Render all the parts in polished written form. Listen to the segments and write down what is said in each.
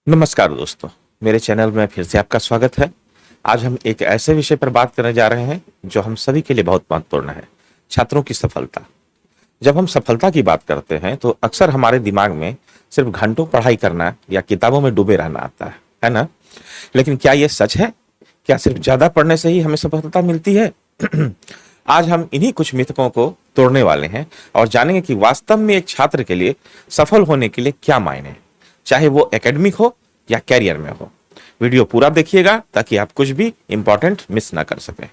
नमस्कार दोस्तों, मेरे चैनल में फिर से आपका स्वागत है। आज हम एक ऐसे विषय पर बात करने जा रहे हैं जो हम सभी के लिए बहुत महत्वपूर्ण है, छात्रों की सफलता। जब हम सफलता की बात करते हैं तो अक्सर हमारे दिमाग में सिर्फ घंटों पढ़ाई करना या किताबों में डूबे रहना आता है ना? लेकिन क्या ये सच है? क्या सिर्फ ज्यादा पढ़ने से ही हमें सफलता मिलती है? आज हम इन्हीं कुछ मिथकों को तोड़ने वाले हैं और जानेंगे कि वास्तव में एक छात्र के लिए सफल होने के लिए क्या मायने हैं, चाहे वो एकेडमिक हो या कैरियर में हो। वीडियो पूरा देखिएगा ताकि आप कुछ भी इंपॉर्टेंट मिस ना कर सकें।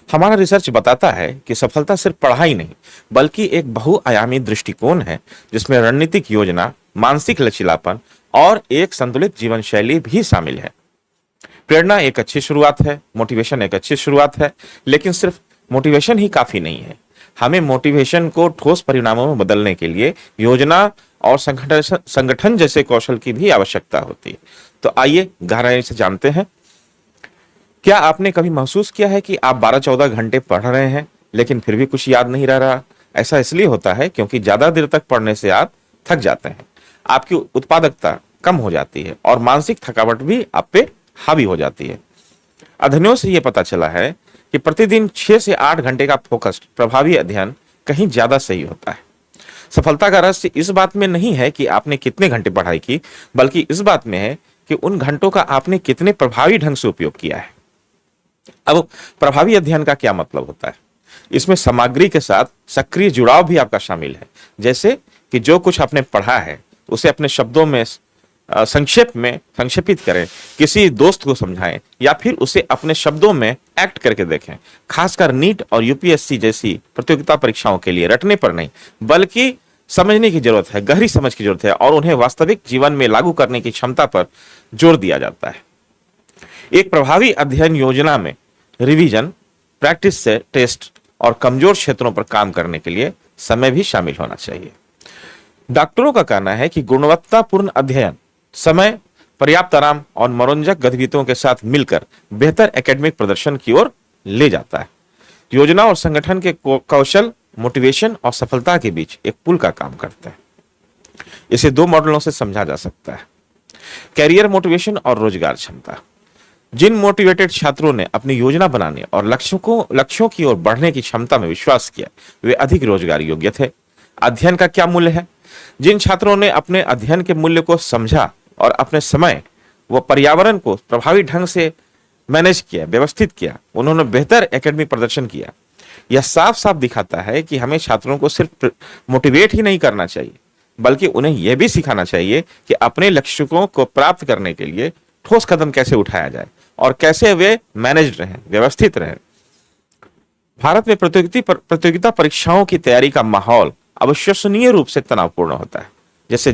हमारा रिसर्च बताता है कि सफलता सिर्फ पढ़ाई नहीं बल्कि एक बहुआयामी दृष्टिकोण है जिसमें रणनीतिक योजना, मानसिक लचीलापन और एक संतुलित जीवन शैली भी शामिल है। प्रेरणा एक अच्छी शुरुआत है, मोटिवेशन एक अच्छी शुरुआत है, लेकिन सिर्फ मोटिवेशन ही काफी नहीं है। हमें मोटिवेशन को ठोस परिणामों में बदलने के लिए योजना और संगठन जैसे कौशल की भी आवश्यकता होती है। तो आइए गहराई से जानते हैं। क्या आपने कभी महसूस किया है कि आप 12-14 घंटे पढ़ रहे हैं लेकिन फिर भी कुछ याद नहीं रह रहा? ऐसा इसलिए होता है क्योंकि ज्यादा देर तक पढ़ने से आप थक जाते हैं, आपकी उत्पादकता कम हो जाती है और मानसिक थकावट भी आप पे हावी हो जाती है। अध्ययनों से यह पता चला है कि प्रतिदिन 6 से 8 घंटे का फोकस्ड प्रभावी अध्ययन कहीं ज्यादा सही होता है। सफलता का रहस्य इस बात में नहीं है कि आपने कितने घंटे पढ़ाई की, बल्कि इस बात में है कि उन घंटों का आपने कितने प्रभावी ढंग से उपयोग किया है। अब प्रभावी अध्ययन का क्या मतलब होता है? इसमें सामग्री के साथ सक्रिय जुड़ाव भी आपका शामिल है। जैसे कि जो कुछ आपने पढ़ा है उसे अपने शब्दों में संक्षेपित करें, किसी दोस्त को समझाएं या फिर उसे अपने शब्दों में एक्ट करके देखें। खासकर नीट और यूपीएससी जैसी प्रतियोगिता परीक्षाओं के लिए रटने पर नहीं बल्कि समझने की जरूरत है, गहरी समझ की जरूरत है और उन्हें वास्तविक जीवन में लागू करने की क्षमता पर जोर दिया जाता है। एक प्रभावी अध्ययन योजना में रिवीजन, प्रैक्टिस से टेस्ट और कमजोर क्षेत्रों पर काम करने के लिए समय भी शामिल होना चाहिए। डॉक्टरों का कहना है कि गुणवत्तापूर्ण अध्ययन समय, पर्याप्त आराम और मनोरंजक गतिविधियों के साथ मिलकर बेहतर एकेडमिक प्रदर्शन की ओर ले जाता है। योजना और संगठन के कौशल, मोटिवेशन और सफलता के बीच एक पुल का काम करते हैं। इसे 2 मॉडलों से समझा जा सकता है: कैरियर मोटिवेशन और रोजगार क्षमता। जिन मोटिवेटेड छात्रों ने अपनी योजना बनाने और लक्ष्यों की ओर बढ़ने की क्षमता में विश्वास किया, वे अधिक रोजगार योग्य थे। अध्ययन का क्या मूल्य है? जिन छात्रों ने अपने अध्ययन के मूल्य को समझा और अपने समय व पर्यावरण को प्रभावी ढंग से मैनेज किया, व्यवस्थित किया, उन्होंने बेहतर एकेडमिक प्रदर्शन किया। यह साफ साफ दिखाता है कि हमें छात्रों को सिर्फ मोटिवेट ही नहीं करना चाहिए बल्कि उन्हें यह भी सिखाना चाहिए कि अपने लक्ष्यों को प्राप्त करने के लिए ठोस कदम कैसे उठाया जाए और कैसे वे मैनेज रहें, व्यवस्थित रहें। भारत में प्रतियोगिता परीक्षाओं की तैयारी का माहौल अविश्वसनीय रूप से तनावपूर्ण होता है। जैसे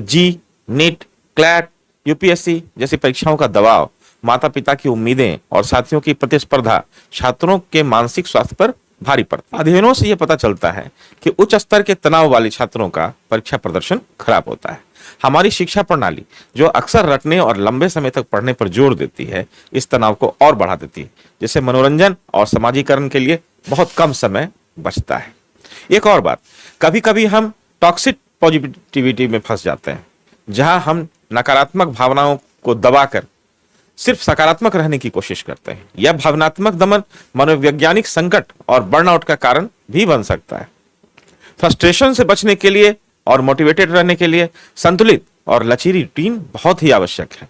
नीट, क्लैट, यूपीएससी जैसी परीक्षाओं का दबाव, माता पिता की उम्मीदें और साथियों की प्रतिस्पर्धा छात्रों के मानसिक स्वास्थ्य पर भारी पड़ता है। अध्ययनों से यह पता चलता है कि उच्च स्तर के तनाव वाले छात्रों का परीक्षा प्रदर्शन खराब होता है। हमारी शिक्षा प्रणाली, जो अक्सर रटने और लंबे समय तक पढ़ने पर जोर देती है, इस तनाव को और बढ़ा देती है, जिससे मनोरंजन और समाजीकरण के लिए बहुत कम समय बचता है। एक और बात, कभी कभी हम टॉक्सिक पॉजिटिविटी में फंस जाते हैं, जहां हम नकारात्मक भावनाओं को दबाकर सिर्फ सकारात्मक रहने की कोशिश करते हैं। यह भावनात्मक दमन मनोवैज्ञानिक संकट और बर्नआउट का कारण भी बन सकता है। फ्रस्ट्रेशन से बचने के लिए और मोटिवेटेड रहने के लिए संतुलित और लचीली रूटीन बहुत ही आवश्यक है,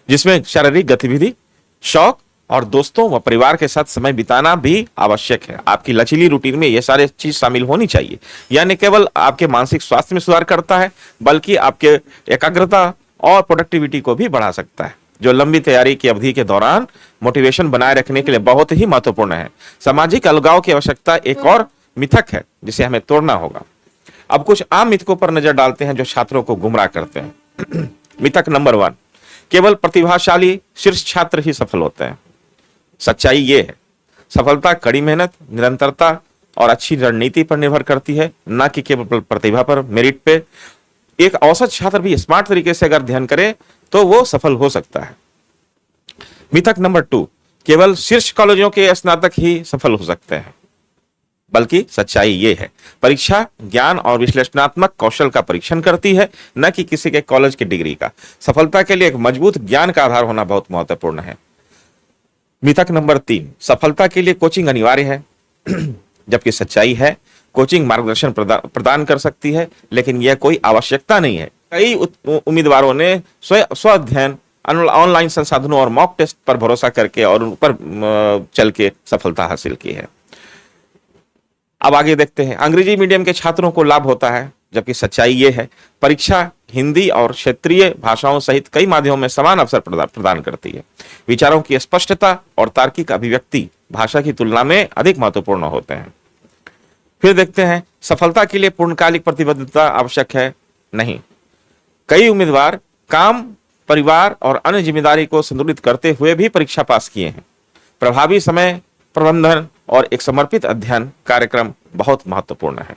जिसमें शारीरिक गतिविधि, शौक और दोस्तों व परिवार के साथ समय बिताना भी आवश्यक है। आपकी लचीली रूटीन में ये सारे चीज शामिल होनी चाहिए। यह न केवल आपके मानसिक स्वास्थ्य में सुधार करता है बल्कि आपके एकाग्रता और प्रोडक्टिविटी को भी बढ़ा सकता है, जो लंबी तैयारी की अवधि के दौरान मोटिवेशन बनाए रखने के लिए बहुत ही महत्वपूर्ण है। सामाजिक अलगाव की आवश्यकता एक और मिथक है जिसे हमें तोड़ना होगा। अब कुछ आम मिथकों पर नजर डालते हैं जो छात्रों को गुमराह करते हैं। मिथक नंबर 1, केवल प्रतिभाशाली शीर्ष छात्र ही सफल होते हैं। सच्चाई यह है, सफलता कड़ी मेहनत, निरंतरता और अच्छी रणनीति पर निर्भर करती है, न कि केवल प्रतिभा पर, मेरिट पे। एक औसत छात्र भी स्मार्ट तरीके से अगर अध्ययन करे तो वो सफल हो सकता है। मिथक नंबर 2, केवल शीर्ष कॉलेजों के स्नातक ही सफल हो सकते हैं। बल्कि सच्चाई ये है, परीक्षा ज्ञान और विश्लेषणात्मक कौशल का परीक्षण करती है, न कि किसी के कॉलेज की डिग्री का। सफलता के लिए एक मजबूत ज्ञान का आधार होना बहुत महत्वपूर्ण है। मिथक नंबर 3, सफलता के लिए कोचिंग अनिवार्य है। जबकि सच्चाई है, कोचिंग मार्गदर्शन प्रदान कर सकती है, लेकिन यह कोई आवश्यकता नहीं है। कई उम्मीदवारों ने स्व अध्ययन, ऑनलाइन संसाधनों और मॉक टेस्ट पर भरोसा करके और उन पर चल के सफलता हासिल की है। अब आगे देखते हैं, अंग्रेजी मीडियम के छात्रों को लाभ होता है, जबकि सच्चाई ये है, परीक्षा हिंदी और क्षेत्रीय भाषाओं सहित कई माध्यमों में समान अवसर प्रदान करती है। विचारों की स्पष्टता और तार्किक अभिव्यक्ति भाषा की तुलना में अधिक महत्वपूर्ण होते हैं। फिर देखते हैं, सफलता के लिए पूर्णकालिक प्रतिबद्धता आवश्यक है? नहीं। कई उम्मीदवार काम, परिवार और अन्य जिम्मेदारी को संतुलित करते हुए भी परीक्षा पास किए हैं। प्रभावी समय प्रबंधन और एक समर्पित अध्ययन कार्यक्रम बहुत महत्वपूर्ण है।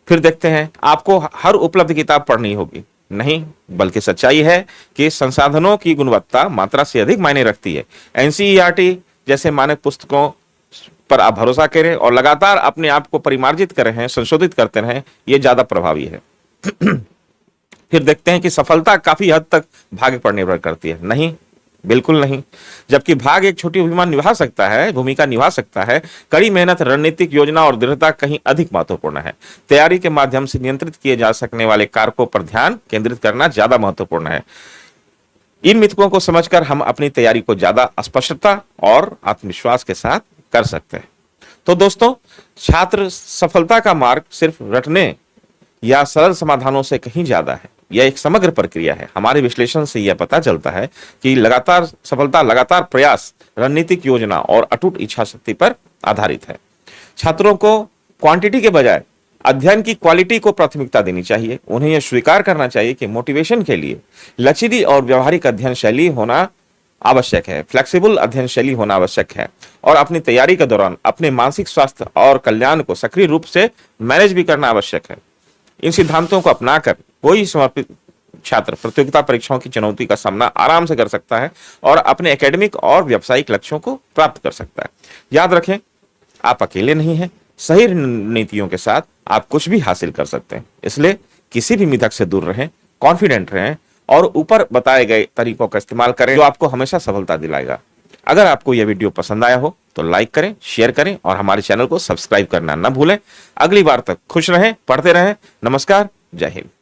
फिर देखते हैं, आपको हर उपलब्ध किताब पढ़नी होगी? नहीं, बल्कि सच्चाई है कि संसाधनों की गुणवत्ता मात्रा से अधिक मायने रखती है। एनसीईआरटी जैसे मानक पुस्तकों पर आप भरोसा करें और लगातार अपने आप को परिमार्जित कर रहे हैं, संशोधित करते रहें, यह ज्यादा प्रभावी है। फिर देखते हैं कि सफलता काफी हद तक भाग्य पर निर्भर करती है? नहीं, बिल्कुल नहीं। जबकि भाग्य एक छोटी भूमिका निभा सकता है, कड़ी मेहनत, रणनीतिक योजना और दृढ़ता कहीं अधिक महत्वपूर्ण है। तैयारी के माध्यम से नियंत्रित किए जा सकने वाले कारकों पर ध्यान केंद्रित करना ज्यादा महत्वपूर्ण है। इन मिथकों को समझकर हम अपनी तैयारी को ज्यादा स्पष्टता और आत्मविश्वास के साथ कर सकते हैं। तो दोस्तों, छात्र सफलता का मार्ग सिर्फ रटने या सरल समाधानों से कहीं ज्यादा है। यह एक समग्र प्रक्रिया है। हमारे विश्लेषण से यह पता चलता है कि लगातार प्रयास, रणनीतिक योजना और अटूट इच्छा शक्ति पर आधारित है। छात्रों को क्वांटिटी के बजाय अध्ययन की क्वालिटी को प्राथमिकता देनी चाहिए। उन्हें यह स्वीकार करना चाहिए कि मोटिवेशन के लिए लचीली और व्यवहारिक अध्ययन शैली होना आवश्यक है, फ्लेक्सिबल अध्ययन शैली होना आवश्यक है, और अपनी तैयारी के दौरान अपने मानसिक स्वास्थ्य और कल्याण को सक्रिय रूप से मैनेज भी करना आवश्यक है। इन सिद्धांतों को अपनाकर कोई समर्पित छात्र प्रतियोगिता परीक्षाओं की चुनौती का सामना आराम से कर सकता है और अपने एकेडमिक और व्यावसायिक लक्ष्यों को प्राप्त कर सकता है। याद रखें, आप अकेले नहीं हैं। सही रणनीतियों के साथ आप कुछ भी हासिल कर सकते हैं। इसलिए किसी भी मिथक से दूर रहें, कॉन्फिडेंट रहें और ऊपर बताए गए तरीकों का इस्तेमाल करें, जो आपको हमेशा सफलता दिलाएगा। अगर आपको यह वीडियो पसंद आया हो तो लाइक करें, शेयर करें और हमारे चैनल को सब्सक्राइब करना न भूलें। अगली बार तक खुश रहें, पढ़ते रहें। नमस्कार, जय हिंद।